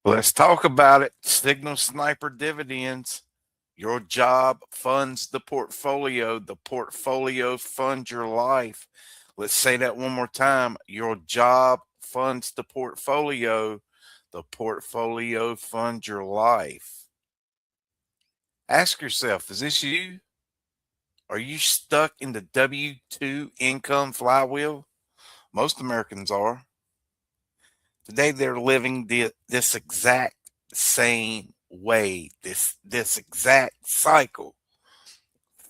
Let's talk about it. Signal Sniper Dividends. Your job funds the portfolio. The portfolio funds your life. Let's say that one more time. Your job funds the portfolio. The portfolio funds your life. Ask yourself, is this you? Are you stuck in the W-2 income flywheel? Most Americans are. Today they're living this exact same way, this exact cycle,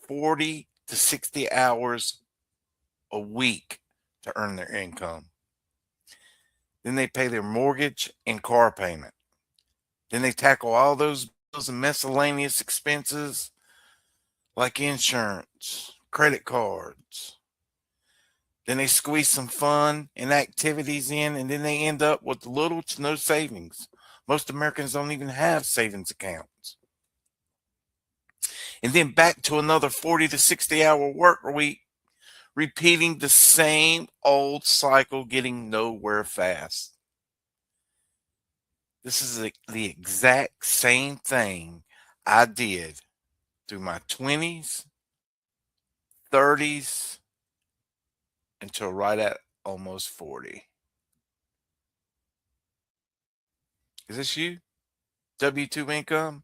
40 to 60 hours a week to earn their income. Then they pay their mortgage and car payment. Then they tackle all those bills and miscellaneous expenses like insurance, credit cards. Then they squeeze some fun and activities in, and then they end up with little to no savings. Most Americans don't even have savings accounts. And then back to another 40 to 60-hour work week, repeating the same old cycle, getting nowhere fast. This is the exact same thing I did through my 20s, 30s, until right at almost 40. Is this you? W-2 income?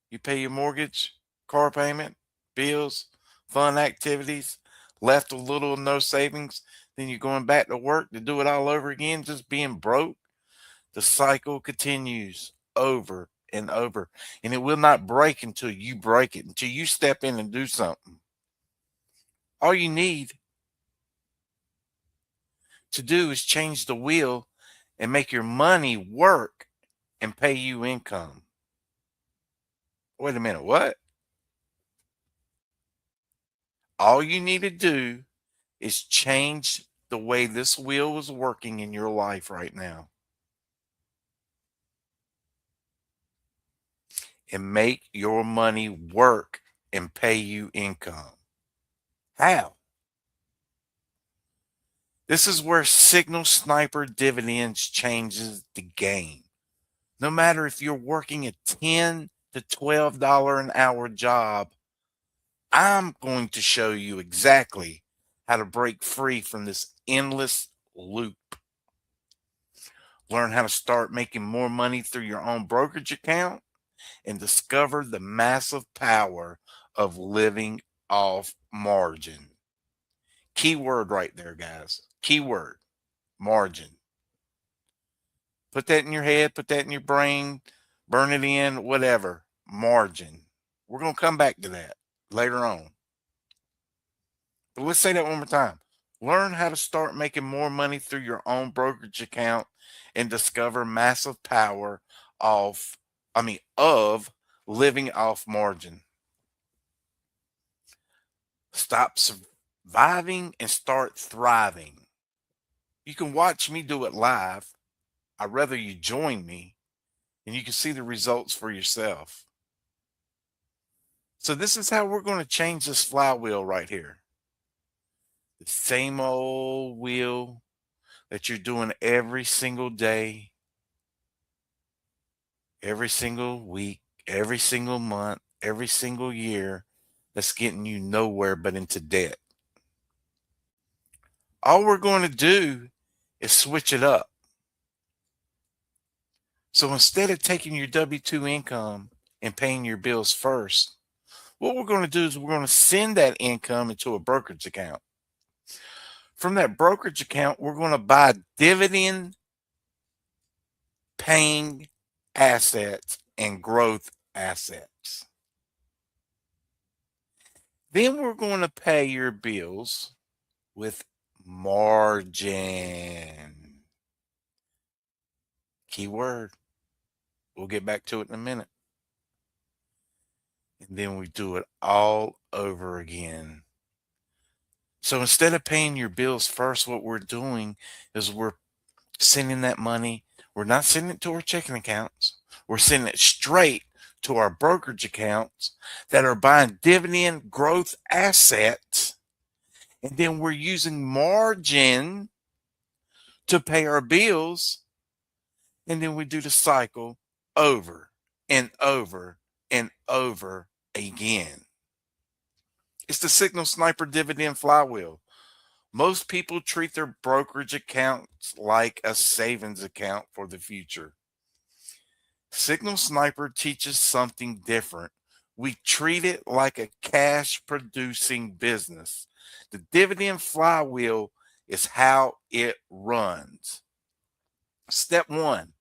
You pay your mortgage, car payment, bills, fun activities, left with little or no savings. Then you're going back to work to do it all over again, just being broke. The cycle continues over and over, and it will not break until you break it, until you step in and do something. All you need to do is change the wheel and make your money work and pay you income. Wait a minute, what? All you need to do is change the way this wheel is working in your life right now and make your money work and pay you income. How? This is where Signal Sniper Dividends changes the game. No matter if you're working a $10 to $12 an hour job, I'm going to show you exactly how to break free from this endless loop. Learn how to start making more money through your own brokerage account and discover the massive power of living off margin. Keyword right there, guys. Keyword, margin. Put that in your head, put that in your brain, burn it in, whatever. Margin. We're going to come back to that later on. But let's say that one more time. Learn how to start making more money through your own brokerage account and discover massive power of living off margin. Stop surviving and start thriving. You can watch me do it live. I'd rather you join me and you can see the results for yourself. So this is how we're going to change this flywheel right here. The same old wheel that you're doing every single day, every single week, every single month, every single year, that's getting you nowhere but into debt. All we're going to do is switch it up. So instead of taking your W-2 income and paying your bills first, what we're going to do is we're going to send that income into a brokerage account. From that brokerage account, we're going to buy dividend paying assets and growth assets. Then we're going to pay your bills with margin. Keyword. We'll get back to it in a minute. And then we do it all over again. So instead of paying your bills first, what we're doing is we're sending that money. We're not sending it to our checking accounts. We're sending it straight to our brokerage accounts that are buying dividend growth assets. And then we're using margin to pay our bills. And then we do the cycle over and over and over again. It's the Signal Sniper dividend flywheel. Most people treat their brokerage accounts like a savings account for the future. Signal Sniper teaches something different. We treat it like a cash producing business. The dividend flywheel is how it runs. Step one,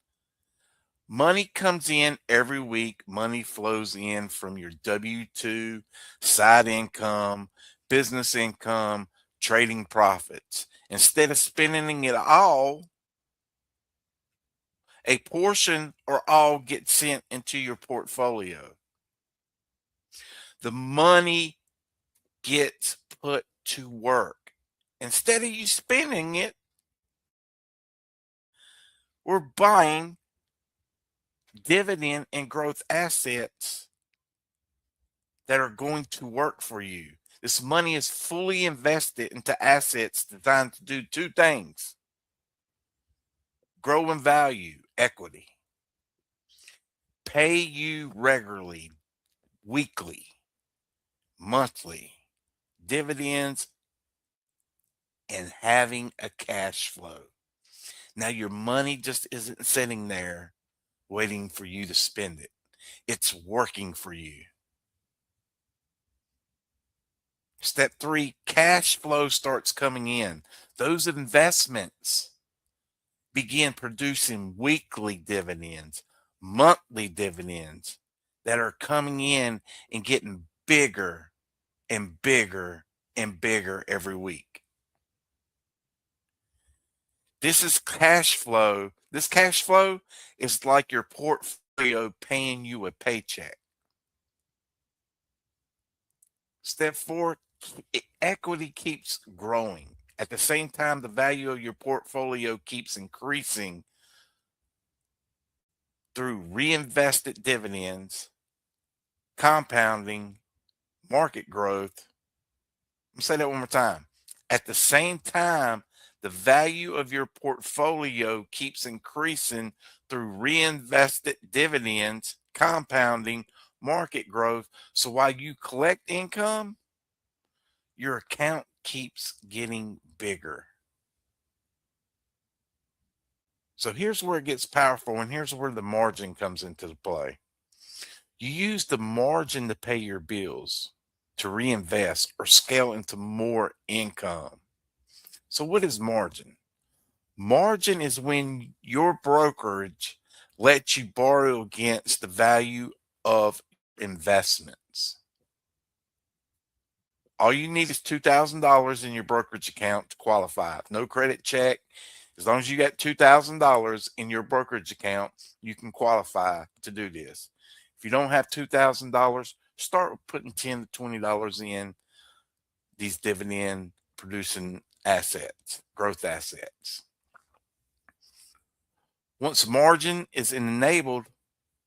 money comes in every week. Money flows in from your W 2, side income, business income, trading profits. Instead of spending it all, a portion or all gets sent into your portfolio. The money gets put to work. Instead of you spending it, we're buying dividend and growth assets that are going to work for you. This money is fully invested into assets designed to do two things: grow in value, equity, pay you regularly, weekly, monthly, dividends, and having a cash flow. Now, your money just isn't sitting there waiting for you to spend it, it's working for you. Step three, cash flow starts coming in. Those investments begin producing weekly dividends, monthly dividends that are coming in and getting bigger and bigger and bigger every week. This is cash flow. This cash flow is like your portfolio paying you a paycheck. Step four, equity keeps growing. At the same time, the value of your portfolio keeps increasing through reinvested dividends, compounding, market growth. Let me say that one more time. At the same time, the value of your portfolio keeps increasing through reinvested dividends, compounding, market growth. So while you collect income, your account keeps getting bigger. So here's where it gets powerful, and here's where the margin comes into the play. You use the margin to pay your bills, to reinvest, or scale into more income. So, what is margin? Margin is when your brokerage lets you borrow against the value of investments. All you need is $2,000 in your brokerage account to qualify. No credit check. As long as you got $2,000 in your brokerage account, you can qualify to do this. If you don't have $2,000, start with putting $10 to $20 in these dividend producing assets, growth assets. Once margin is enabled,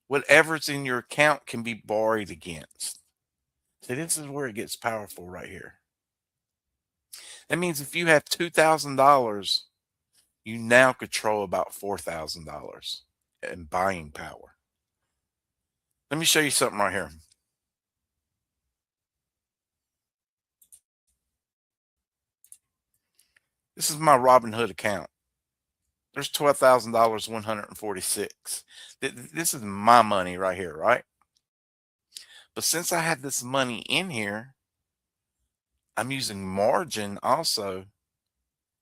whatever's in your account can be borrowed against. See, this is where it gets powerful right here. That means if you have $2,000, you now control about $4,000 in buying power. Let me show you something right here. This is my Robinhood account. There's $12,000, 146. This is my money right here, right? But since I have this money in here, I'm using margin also.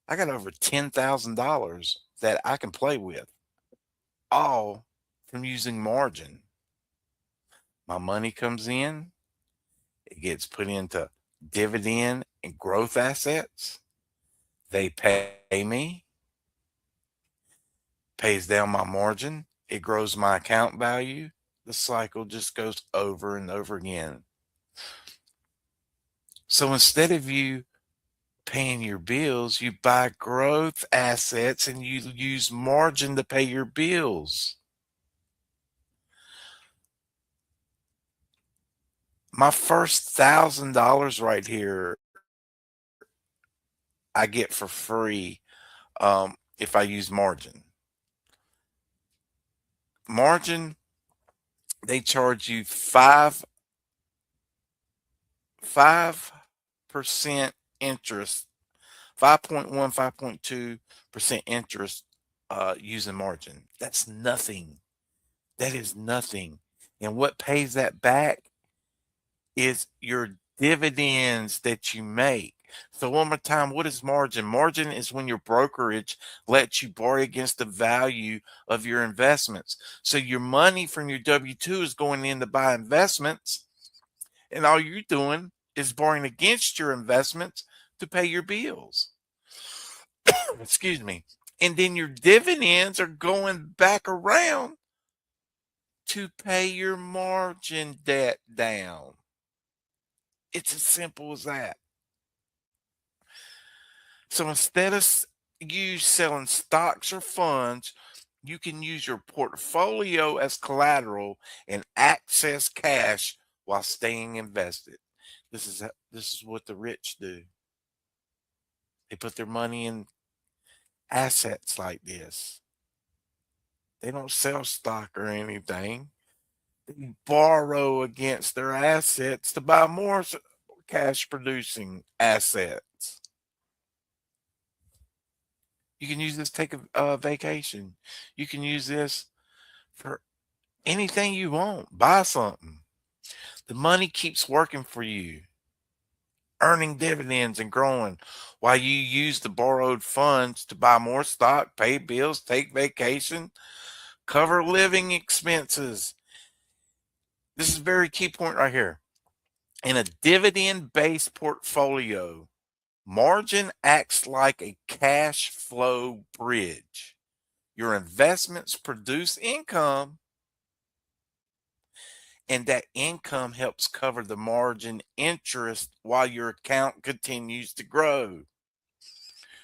I got over $10,000 that I can play with, all from using margin. My money comes in, it gets put into dividend and growth assets. They pay me, pays down my margin, it grows my account value. The cycle just goes over and over again. So instead of you paying your bills, you buy growth assets and you use margin to pay your bills. My first $1,000 right here, I get for free if I use margin. Margin, they charge you 5% interest, 5.1, 5.2% interest using margin. That's nothing. That is nothing. And what pays that back is your dividends that you make. So one more time, what is margin? Margin is when your brokerage lets you borrow against the value of your investments. So your money from your W-2 is going in to buy investments, and all you're doing is borrowing against your investments to pay your bills. Excuse me. And then your dividends are going back around to pay your margin debt down. It's as simple as that. So instead of you selling stocks or funds, you can use your portfolio as collateral and access cash while staying invested. This is what the rich do. They put their money in assets like this. They don't sell stock or anything. They borrow against their assets to buy more cash producing assets. You can use this to take a vacation. You can use this for anything you want. Buy something. The money keeps working for you, earning dividends and growing while you use the borrowed funds to buy more stock, pay bills, take vacation, cover living expenses. This is a very key point right here. In a dividend based portfolio, margin acts like a cash flow bridge. Your investments produce income, and that income helps cover the margin interest while your account continues to grow.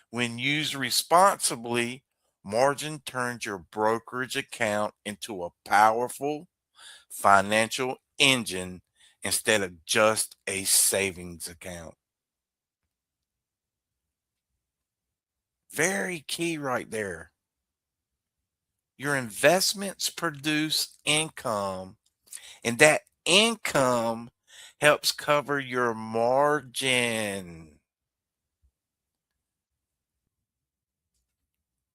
When used responsibly, margin turns your brokerage account into a powerful financial engine instead of just a savings account. Very key right there. Your investments produce income, and that income helps cover your margin.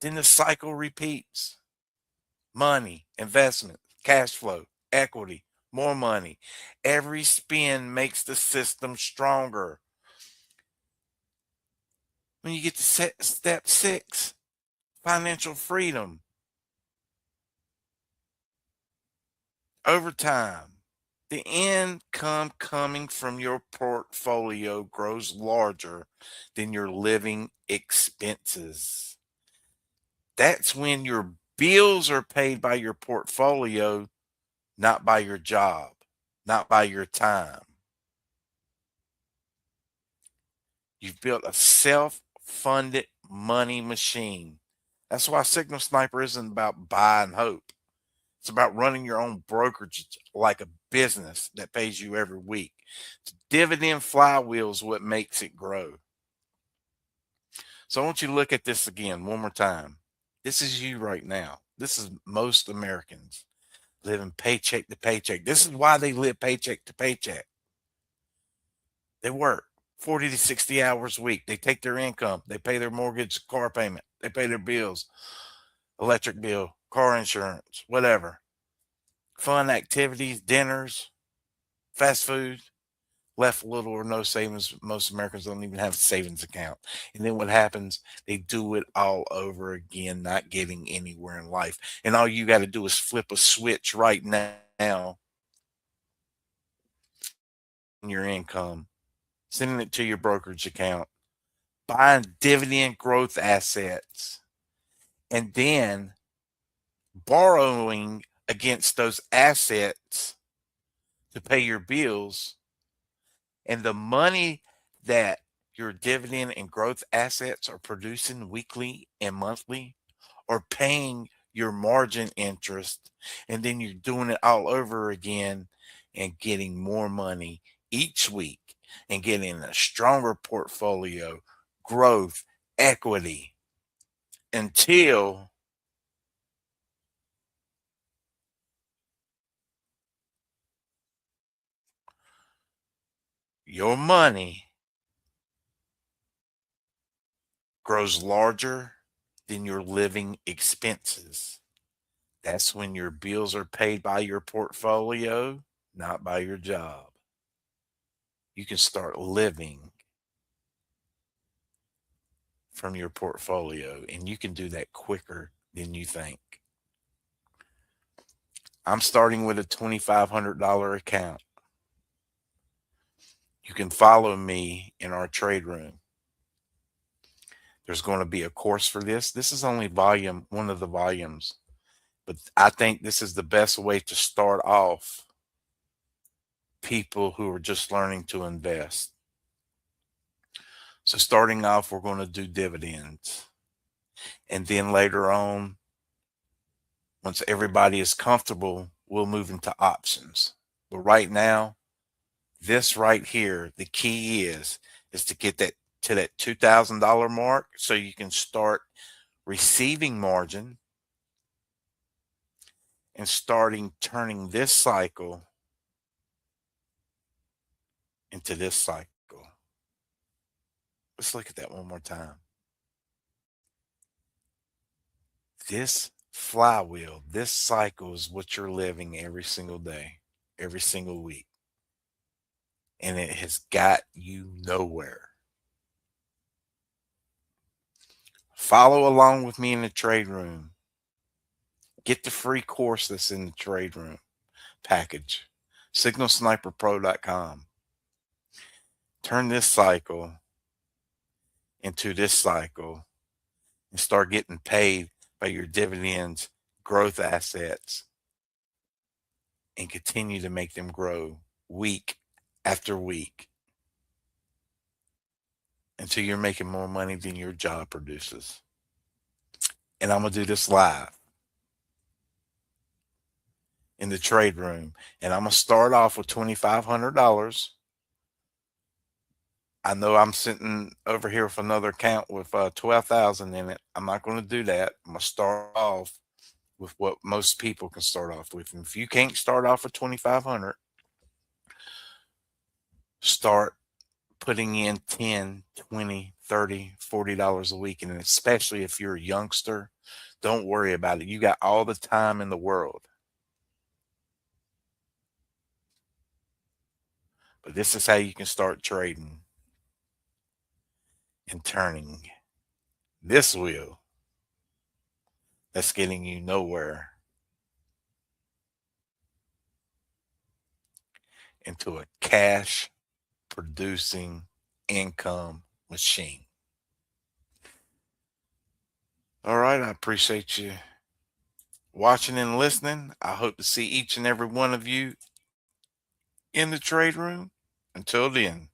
Then the cycle repeats. Money, investment, cash flow, equity, more money. Every spin makes the system stronger. When you get to step 6, financial freedom, over time, the income coming from your portfolio grows larger than your living expenses. That's when your bills are paid by your portfolio, not by your job, not by your time. You've built a self funded money machine. That's why Signal Sniper isn't about buy and hope. It's about running your own brokerage like a business that pays you every week. Dividend flywheel is what makes it grow. So I want you to look at this again one more time. This is you right now. This is most Americans living paycheck to paycheck. This is why they live paycheck to paycheck. They work 40 to 60 hours a week. They take their income, they pay their mortgage, car payment, they pay their bills, electric bill, car insurance, whatever. Fun activities, dinners, fast food, left little or no savings. Most Americans don't even have a savings account. And then what happens? They do it all over again, not getting anywhere in life. And all you got to do is flip a switch right now in your income, sending it to your brokerage account, buying dividend growth assets, and then borrowing against those assets to pay your bills. And the money that your dividend and growth assets are producing weekly and monthly or paying your margin interest. And then you're doing it all over again and getting more money each week and getting a stronger portfolio, growth, equity until your money grows larger than your living expenses. That's when your bills are paid by your portfolio, not by your job. You can start living from your portfolio, and you can do that quicker than you think. I'm starting with a $2,500 account. You can follow me in our trade room. There's going to be a course for this. This is only volume one of the volumes, but I think this is the best way to start off people who are just learning to invest. So starting off, we're going to do dividends. And then later on, once everybody is comfortable, we'll move into options. But right now, this right here, the key is to get that to that $2,000 mark so you can start receiving margin and starting turning this cycle into this cycle. Let's look at that one more time. This flywheel, this cycle is what you're living every single day, every single week. And it has got you nowhere. Follow along with me in the trade room. Get the free course that's in the trade room package. signalsniperpro.com. Turn this cycle into this cycle and start getting paid by your dividends, growth assets, and continue to make them grow week after week until you're making more money than your job produces. And I'm going to do this live in the trade room. And I'm going to start off with $2,500. I know I'm sitting over here with another account with 12,000 in it. I'm not going to do that. I'm going to start off with what most people can start off with. And if you can't start off with 2,500, start putting in 10, 20, 30, $40 a week. And especially if you're a youngster, don't worry about it. You got all the time in the world. But this is how you can start trading and turning this wheel that's getting you nowhere into a cash producing income machine. All right. I appreciate you watching and listening. I hope to see each and every one of you in the trade room. Until then.